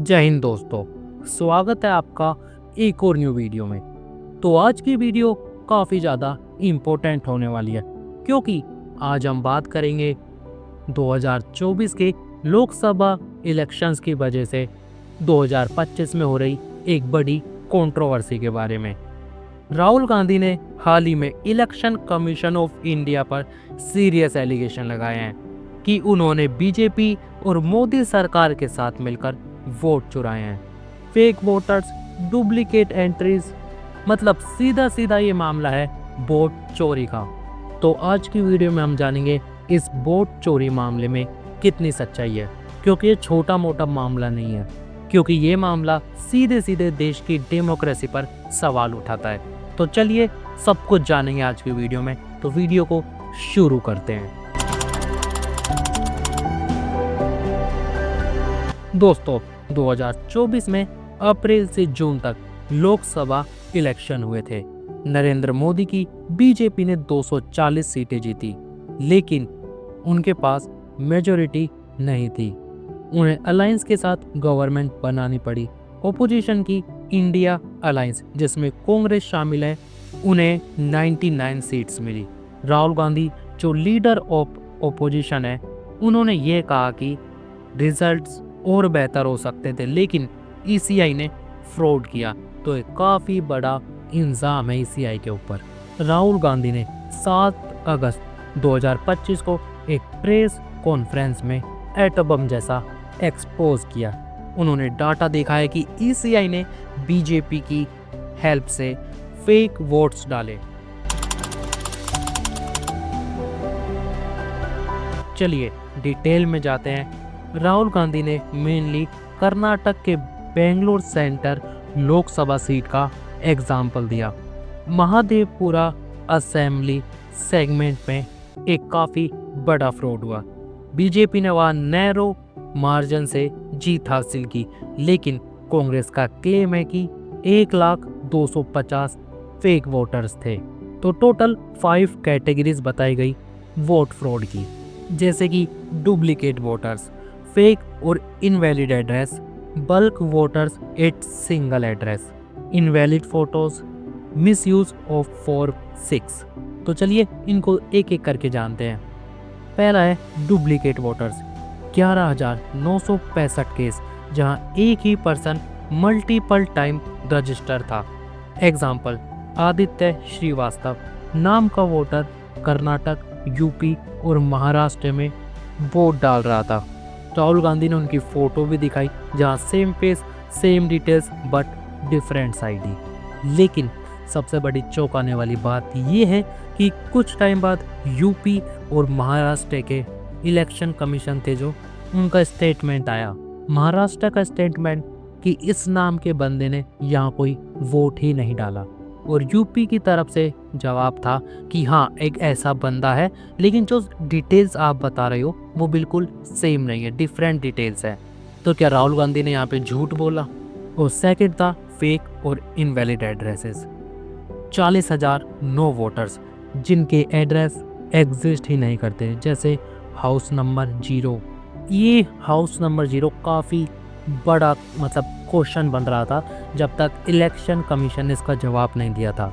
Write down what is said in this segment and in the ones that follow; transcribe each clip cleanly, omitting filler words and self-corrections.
जय हिंद दोस्तों, स्वागत है आपका एक और न्यू वीडियो में। तो आज की वीडियो काफ़ी ज़्यादा इम्पोर्टेंट होने वाली है क्योंकि आज हम बात करेंगे 2024 के लोकसभा इलेक्शंस की वजह से 2025 में हो रही एक बड़ी कंट्रोवर्सी के बारे में। राहुल गांधी ने हाल ही में इलेक्शन कमीशन ऑफ इंडिया पर सीरियस एलिगेशन लगाए हैं कि उन्होंने बीजेपी और मोदी सरकार के साथ मिलकर वोट चुराए हैं, फेक वोटर्स, डुप्लीकेट एंट्रीज, मतलब सीधा सीधा ये मामला है वोट चोरी का। तो आज की वीडियो में हम जानेंगे इस वोट चोरी मामले में कितनी सच्चाई है, क्योंकि ये छोटा मोटा मामला नहीं है, क्योंकि ये मामला सीधे सीधे देश की डेमोक्रेसी पर सवाल उठाता है। तो चलिए सब कुछ जानेंगे आज की वीडियो में, तो वीडियो को शुरू करते हैं। दोस्तों, 2024 में अप्रैल से जून तक लोकसभा इलेक्शन हुए थे। नरेंद्र मोदी की बीजेपी ने 240 सीटें जीती, लेकिन उनके पास मेजॉरिटी नहीं थी। उन्हें अलायंस के साथ गवर्नमेंट बनानी पड़ी। ओपोजिशन की इंडिया अलायंस, जिसमें कांग्रेस शामिल है, उन्हें 99 सीट्स मिली। राहुल गांधी जो लीडर ऑफ ओपोजिशन है, उन्होंने ये कहा कि रिजल्ट्स और बेहतर हो सकते थे, लेकिन ईसीआई ने फ्रॉड किया। तो एक काफ़ी बड़ा इल्ज़ाम है ईसीआई के ऊपर। राहुल गांधी ने 7 अगस्त 2025 को एक प्रेस कॉन्फ्रेंस में एटम बम जैसा एक्सपोज किया। उन्होंने डाटा दिखाया कि ईसीआई ने बीजेपी की हेल्प से फेक वोट्स डाले। चलिए डिटेल में जाते हैं। राहुल गांधी ने मेनली कर्नाटक के बेंगलोर सेंटर लोकसभा सीट का एग्जाम्पल दिया। महादेवपुरा असेंबली सेगमेंट में एक काफ़ी बड़ा फ्रॉड हुआ। बीजेपी ने वहाँ नैरो मार्जिन से जीत हासिल की, लेकिन कांग्रेस का क्लेम है कि 1,250,000 फेक वोटर्स थे। तो टोटल 5 कैटेगरीज बताई गई वोट फ्रॉड की, जैसे कि डुप्लीकेट वोटर्स, फेक और invalid address, bulk voters at single address, invalid photos, misuse of form 6। तो चलिए इनको एक एक करके जानते हैं। पहला है डुप्लीकेट वोटर्स, 11,965 केस, जहां एक ही पर्सन मल्टीपल टाइम रजिस्टर था। एग्जाम्पल, आदित्य श्रीवास्तव नाम का वोटर कर्नाटक, यूपी और महाराष्ट्र में वोट डाल रहा था। राहुल गांधी ने उनकी फोटो भी दिखाई, जहां same face, same details but different ID. लेकिन सबसे बड़ी चौंकाने वाली बात यह है कि कुछ टाइम बाद यूपी और महाराष्ट्र के इलेक्शन कमीशन थे, जो उनका स्टेटमेंट आया, महाराष्ट्र का स्टेटमेंट, कि इस नाम के बंदे ने यहाँ कोई वोट ही नहीं डाला। और यूपी की तरफ से जवाब था कि हाँ एक ऐसा बंदा है, लेकिन जो डिटेल्स आप बता रहे हो वो बिल्कुल सेम नहीं है, डिफरेंट डिटेल्स है। तो क्या राहुल गांधी ने यहाँ पे झूठ बोला? और सेकंड था फेक और इनवैलिड एड्रेसेस, 40,009 वोटर्स जिनके एड्रेस एग्जिस्ट ही नहीं करते, जैसे हाउस नंबर 0। ये हाउस नंबर 0 काफ़ी बड़ा क्वेश्चन बन रहा था जब तक इलेक्शन कमीशन ने इसका जवाब नहीं दिया था।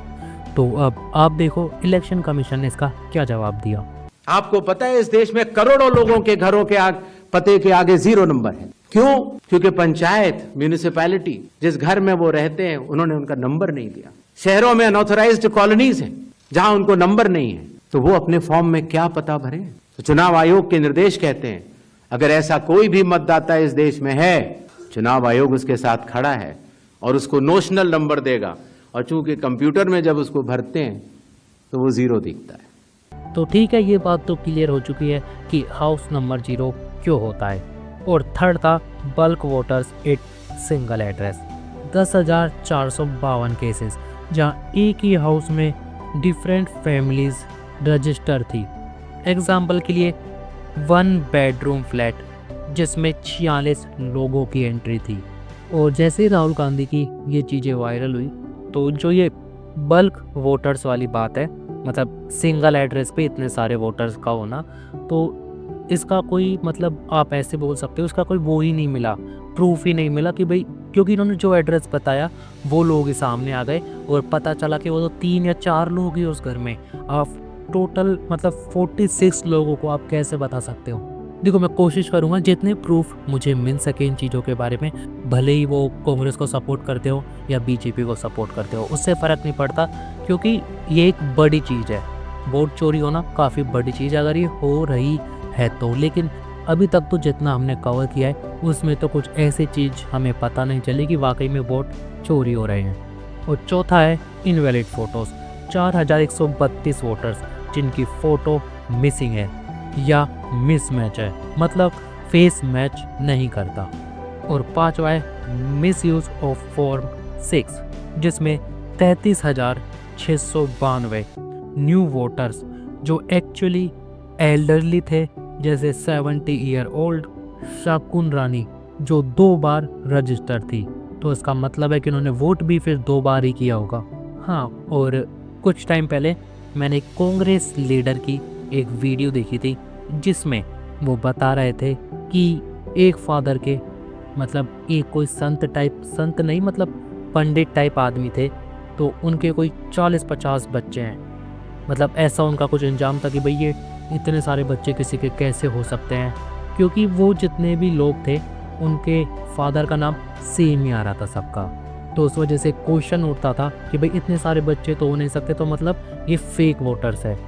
तो अब आप देखो इलेक्शन कमीशन ने इसका क्या जवाब दिया। आपको पता है इस देश में करोड़ों लोगों के घरों के पते के आगे 0 नंबर है। क्यों? क्योंकि पंचायत, म्यूनिसिपैलिटी, जिस घर में वो रहते हैं, उन्होंने उनका नंबर नहीं दिया। शहरों में अनऑथराइज्ड कॉलोनीज हैं जहां उनको नंबर नहीं है, तो वो अपने फॉर्म में क्या पता भरे? तो चुनाव आयोग के निर्देश कहते हैं अगर ऐसा कोई भी मतदाता इस देश में है, चुनाव आयोग उसके साथ खड़ा है और उसको नोशनल नंबर देगा। और चूंकि कंप्यूटर में जब उसको भरते हैं तो वो 0 दिखता है। तो ठीक है, ये बात तो क्लियर हो चुकी है कि हाउस नंबर 0 क्यों होता है। और थर्ड था bulk voters at single address, 10,452 cases, जहां एक ही हाउस में डिफरेंट फैमिलीज रजिस्टर थी। एग्जाम्पल के लिए 1 बेडरूम फ्लैट जिसमें 46 लोगों की एंट्री थी। और जैसे ही राहुल गांधी की ये चीज़ें वायरल हुई, तो जो ये बल्क वोटर्स वाली बात है, मतलब सिंगल एड्रेस पे इतने सारे वोटर्स का होना, तो इसका कोई मतलब आप ऐसे बोल सकते हो, इसका कोई वो ही नहीं मिला, प्रूफ ही नहीं मिला कि भाई, क्योंकि इन्होंने जो एड्रेस बताया वो लोग ही सामने आ गए और पता चला कि वो तो 3 या 4 लोग ही उस घर में। आप टोटल मतलब 46 लोगों को आप कैसे बता सकते हो? देखो, मैं कोशिश करूंगा जितने प्रूफ मुझे मिल सके इन चीज़ों के बारे में, भले ही वो कांग्रेस को सपोर्ट करते हो या बीजेपी को सपोर्ट करते हो, उससे फ़र्क नहीं पड़ता, क्योंकि ये एक बड़ी चीज़ है। वोट चोरी होना काफ़ी बड़ी चीज़ है अगर ये हो रही है तो। लेकिन अभी तक तो जितना हमने कवर किया है उसमें तो कुछ ऐसी चीज़ हमें पता नहीं चली कि वाकई में वोट चोरी हो रहे हैं। और चौथा है इनवैलिड फ़ोटोज़। 4132 वोटर्स जिनकी फ़ोटो मिसिंग है या मिसमैच है, मतलब फेस मैच नहीं करता। और पांचवा है मिस यूज़ ऑफ फॉर्म 6, जिसमें 33,692 न्यू वोटर्स जो एक्चुअली एल्डरली थे, जैसे 70 ईयर ओल्ड शाकुन रानी जो 2 बार रजिस्टर थी, तो इसका मतलब है कि उन्होंने वोट भी फिर 2 बार ही किया होगा। हाँ, और कुछ टाइम पहले मैंने कांग्रेस लीडर की एक वीडियो देखी थी जिसमें वो बता रहे थे कि एक फादर के मतलब एक कोई संत नहीं, मतलब पंडित टाइप आदमी थे, तो उनके कोई 40-50 बच्चे हैं। मतलब ऐसा उनका कुछ इंजाम था कि भाई ये इतने सारे बच्चे किसी के कैसे हो सकते हैं, क्योंकि वो जितने भी लोग थे उनके फादर का नाम सेम ही आ रहा था सबका। तो उस वजह से क्वेश्चन उठता था कि भाई इतने सारे बच्चे तो हो नहीं सकते, तो मतलब ये फेक वोटर्स है।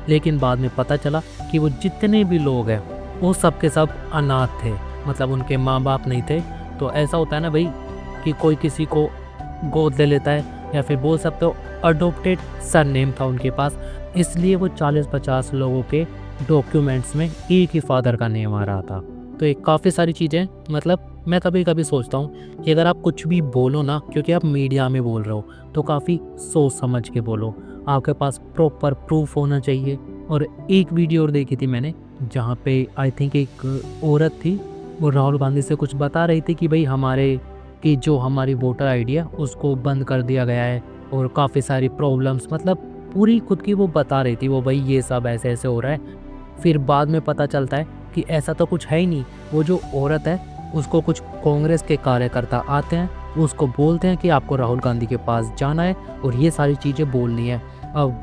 लेकिन बाद में पता चला कि वो जितने भी लोग हैं वो सब के सब अनाथ थे, मतलब उनके माँ बाप नहीं थे। तो ऐसा होता है ना भाई कि कोई किसी को गोद ले लेता है, या फिर बोल सकते हो अडोप्टेड सरनेम था उनके पास, इसलिए वो 40-50 लोगों के डॉक्यूमेंट्स में एक ही फादर का नेम आ रहा था। तो ये काफ़ी सारी चीज़ें, मतलब मैं कभी कभी सोचता हूँ कि अगर आप कुछ भी बोलो ना, क्योंकि आप मीडिया में बोल रहे हो, तो काफ़ी सोच समझ के बोलो, आपके पास प्रॉपर प्रूफ होना चाहिए। और एक वीडियो और देखी थी मैंने जहाँ पे आई थिंक एक औरत थी, वो राहुल गांधी से कुछ बता रही थी कि भाई हमारी वोटर आईडी है उसको बंद कर दिया गया है, और काफ़ी सारी प्रॉब्लम्स, मतलब पूरी खुद की वो बता रही थी, वो भाई ये सब ऐसे ऐसे हो रहा है। फिर बाद में पता चलता है कि ऐसा तो कुछ है ही नहीं। वो जो औरत है उसको कुछ कांग्रेस के कार्यकर्ता आते हैं, उसको बोलते हैं कि आपको राहुल गांधी के पास जाना है और ये सारी चीज़ें बोलनी है। अब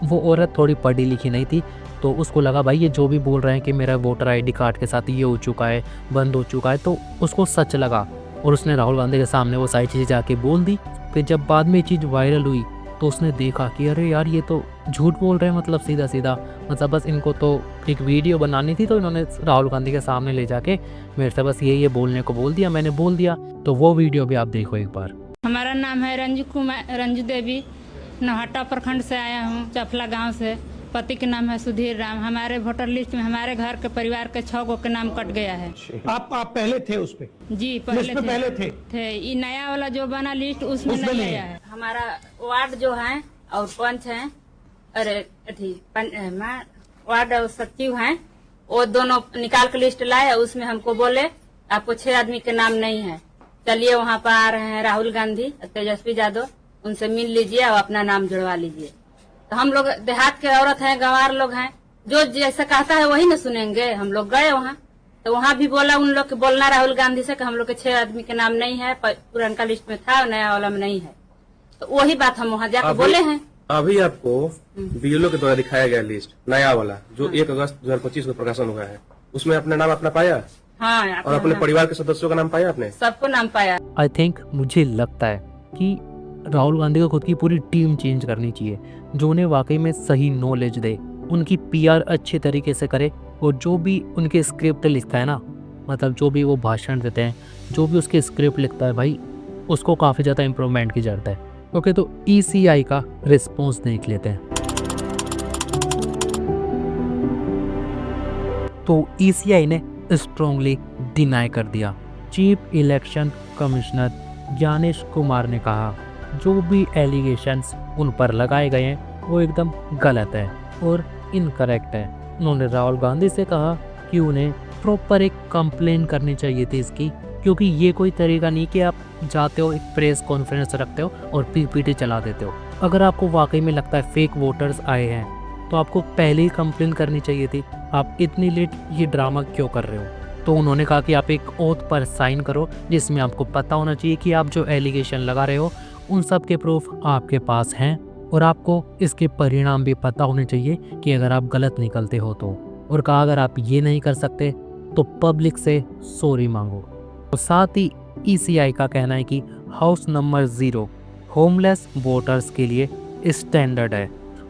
वो औरत थोड़ी पढ़ी लिखी नहीं थी, तो उसको लगा भाई ये जो भी बोल रहे हैं कि मेरा वोटर आईडी कार्ड के साथ ये हो चुका है, बंद हो चुका है, तो उसको सच लगा और उसने राहुल गांधी के सामने वो सारी चीज़ें जाके बोल दी। फिर जब बाद में ये चीज़ वायरल हुई तो उसने देखा कि अरे यार ये तो झूठ बोल रहे हैं, मतलब सीधा सीधा, मतलब बस इनको तो एक वीडियो बनानी थी, तो इन्होंने राहुल गांधी के सामने ले जाके मेरे से बस ये बोलने को बोल दिया, मैंने बोल दिया। तो वो वीडियो भी आप देखो एक बार। हमारा नाम है रंजू देवी, नौहट्टा प्रखंड से आया हूँ, चफला गांव से। पति के नाम है सुधीर राम। हमारे वोटर लिस्ट में हमारे घर के परिवार के 6 गो के नाम कट गया है। आप पहले थे उस पे? जी पहले थे। ये नया वाला जो बना लिस्ट उसमें नहीं आया है। हमारा वार्ड जो है और पंच है, अरे वार्ड सचिव हैं, वो दोनों निकाल के लिस्ट लाए, उसमें हमको बोले आपको 6 आदमी के नाम नहीं है, चलिए वहाँ पर आ रहे हैं राहुल गांधी, तेजस्वी यादव, उनसे मिल लीजिए और अपना नाम जुड़वा लीजिए। तो हम लोग देहात के औरत हैं, गंवार लोग हैं, जो जैसा कहता है वही न सुनेंगे। हम लोग गए वहाँ, तो वहाँ भी बोला उन लोग के बोलना राहुल गांधी से कि हम लोग के 6 आदमी के नाम नहीं है, पुराना लिस्ट में था, नया वाला में नहीं है। तो वही बात हम वहाँ जाकर बोले हैं। अभी आपको बीएलओ के द्वारा दिखाया गया लिस्ट नया वाला जो 1 अगस्त 2025 को प्रकाशन हुआ है, उसमें अपना नाम अपना पाया? हाँ, और अपने परिवार के सदस्यों का नाम पाया आपने? सबको नाम पाया। आई थिंक मुझे लगता है कि राहुल गांधी को खुद की पूरी टीम चेंज करनी चाहिए, जो उन्हें वाकई में सही नॉलेज दे, उनकी पीआर अच्छे तरीके से करे, और जो भी उनके स्क्रिप्ट लिखता है ना, मतलब जो भी वो भाषण देते हैं, जो भी उसके स्क्रिप्ट लिखता है भाई, उसको काफ़ी ज़्यादा इम्प्रूवमेंट की ज़रूरत है। ओके, तो ECI का रिस्पॉन्स देख लेते हैं। तो ECI ने स्ट्रांगली डिनाई कर दिया। Chief election commissioner Gyanesh Kumar ने कहा जो भी एलिगेशंस उन पर लगाए गए हैं वो एकदम गलत है और इनकरेक्ट है। उन्होंने राहुल गांधी से कहा कि उन्हें प्रॉपर एक कंप्लेन करनी चाहिए थी इसकी, क्योंकि ये कोई तरीका नहीं कि आप जाते हो एक प्रेस कॉन्फ्रेंस रखते हो और PPT चला देते हो। अगर आपको वाकई में लगता है फेक वोटर्स आए हैं तो आपको पहले ही कंप्लेन करनी चाहिए थी। आप इतनी लेट ये ड्रामा क्यों कर रहे हो? तो उन्होंने कहा कि आप एक ओथ पर साइन करो जिसमें आपको पता होना चाहिए कि आप जो एलिगेशन लगा रहे हो उन सब के प्रूफ आपके पास हैं और आपको इसके परिणाम भी पता होने चाहिए कि अगर आप गलत निकलते हो तो। और कहा अगर आप ये नहीं कर सकते तो पब्लिक से सॉरी मांगो। तो साथ ही ECI का कहना है कि हाउस नंबर 0 होमलेस वोटर्स के लिए स्टैंडर्ड है,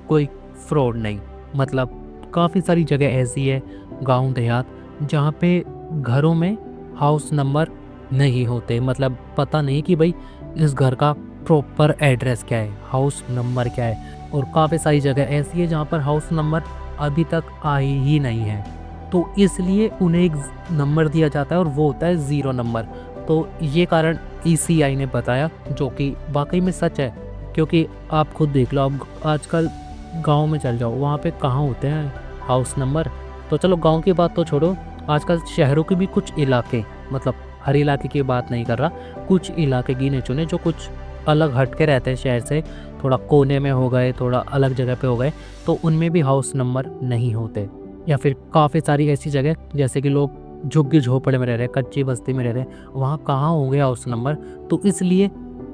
कोई फ्रॉड नहीं। मतलब काफ़ी सारी जगह ऐसी है गांव देहात जहाँ पे घरों में हाउस नंबर नहीं होते, मतलब पता नहीं कि भाई इस घर का प्रॉपर एड्रेस क्या है, हाउस नंबर क्या है। और काफ़ी सारी जगह ऐसी है जहाँ पर हाउस नंबर अभी तक आई ही नहीं है, तो इसलिए उन्हें एक नंबर दिया जाता है और वो होता है 0 नंबर। तो ये कारण ECI ने बताया, जो कि वाकई में सच है। क्योंकि आप खुद देख लो, आप आजकल गांव में चल जाओ, वहाँ पे कहाँ होते हैं हाउस नंबर। तो चलो गांव की बात तो छोड़ो, आजकल शहरों के भी कुछ इलाके, मतलब हर इलाके की बात नहीं कर रहा, कुछ इलाके गिने चुने जो कुछ अलग हट के रहते हैं शहर से, थोड़ा कोने में हो गए, थोड़ा अलग जगह पे हो गए, तो उनमें भी हाउस नंबर नहीं होते। या फिर काफ़ी सारी ऐसी जगह जैसे कि लोग झुग्गी झोपड़े में रह रहे हैं, कच्ची बस्ती में रह रहे हैं, वहाँ कहाँ होंगे हाउस नंबर। तो इसलिए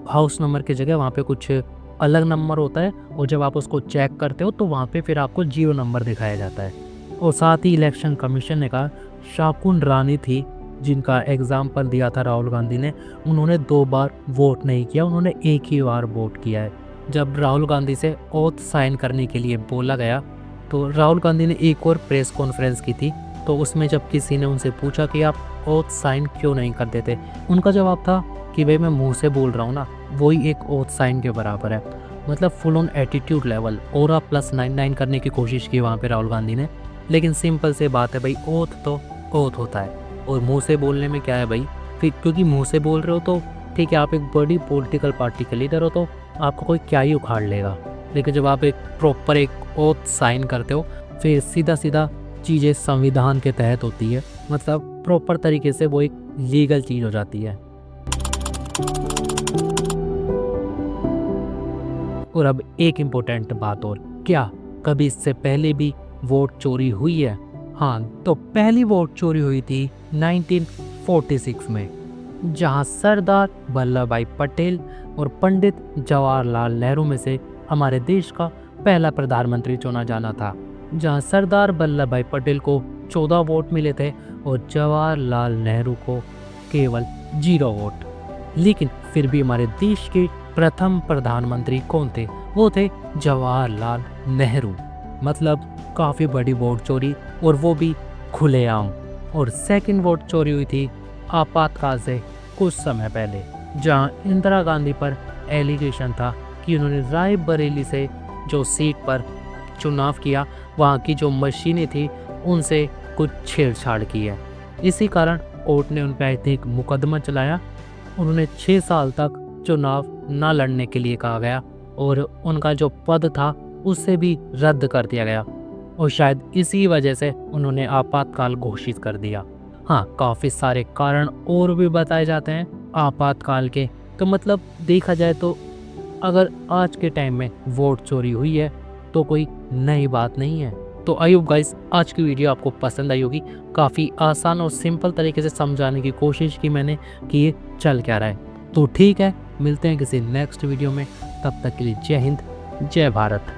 हाउस नंबर की जगह वहाँ पे कुछ अलग नंबर होता है और जब आप उसको चेक करते हो तो वहाँ पे फिर आपको 0 नंबर दिखाया जाता है। और साथ ही इलेक्शन कमीशन ने कहा शाकुन रानी थी जिनका एग्जाम्पल दिया था राहुल गांधी ने, उन्होंने 2 बार वोट नहीं किया, उन्होंने एक ही बार वोट किया है। जब राहुल गांधी से ओथ साइन करने के लिए बोला गया तो राहुल गांधी ने एक और प्रेस कॉन्फ्रेंस की थी, तो उसमें जब किसी ने उनसे पूछा कि आप ओथ साइन क्यों नहीं कर देते, उनका जवाब था कि भाई मैं मुंह से बोल रहा हूँ ना, वही एक ओथ साइन के बराबर है। मतलब फुल ऑन एटीट्यूड लेवल, और +99 करने की कोशिश की वहाँ पे राहुल गांधी ने। लेकिन सिंपल से बात है भाई, ओथ तो ओथ होता है और मुंह से बोलने में क्या है भाई। फिर क्योंकि मुंह से बोल रहे हो तो ठीक है, आप एक बड़ी पॉलिटिकल पार्टी के लीडर हो तो आपको कोई क्या ही उखाड़ लेगा। लेकिन जब आप एक प्रॉपर एक ओथ साइन करते हो फिर सीधा सीधा चीज़ें संविधान के तहत होती है, मतलब प्रॉपर तरीके से वो एक लीगल चीज़ हो जाती है। और अब एक इम्पोर्टेंट बात और, क्या कभी इससे पहले भी वोट चोरी हुई है? हाँ, तो पहली वोट चोरी हुई थी 1946 में, जहां सरदार वल्लभ भाई पटेल और पंडित जवाहरलाल नेहरू में से हमारे देश का पहला प्रधानमंत्री चुना जाना था। जहां सरदार वल्लभ भाई पटेल को 14 वोट मिले थे और जवाहरलाल नेहरू को केवल 0 वोट। लेकिन फिर भी हमारे देश के प्रथम प्रधानमंत्री कौन थे? वो थे जवाहरलाल नेहरू। मतलब काफ़ी बड़ी वोट चोरी, और वो भी खुलेआम। और सेकंड वोट चोरी हुई थी आपातकाल से कुछ समय पहले, जहां इंदिरा गांधी पर एलिगेशन था कि उन्होंने रायबरेली से जो सीट पर चुनाव किया, वहां की जो मशीनें थी उनसे कुछ छेड़छाड़ की है। इसी कारण कोर्ट ने उन पर आई थिंक मुकदमा चलाया, उन्होंने 6 साल तक चुनाव न लड़ने के लिए कहा गया और उनका जो पद था उससे भी रद्द कर दिया गया, और शायद इसी वजह से उन्होंने आपातकाल घोषित कर दिया। हाँ, काफ़ी सारे कारण और भी बताए जाते हैं आपातकाल के। तो मतलब देखा जाए तो अगर आज के टाइम में वोट चोरी हुई है तो कोई नई बात नहीं है। तो आई होप गाइस आज की वीडियो आपको पसंद आई होगी। काफ़ी आसान और सिंपल तरीके से समझाने की कोशिश की मैंने कि ये चल क्या रहा है। तो ठीक है, मिलते हैं किसी नेक्स्ट वीडियो में, तब तक के लिए जय हिंद, जय भारत।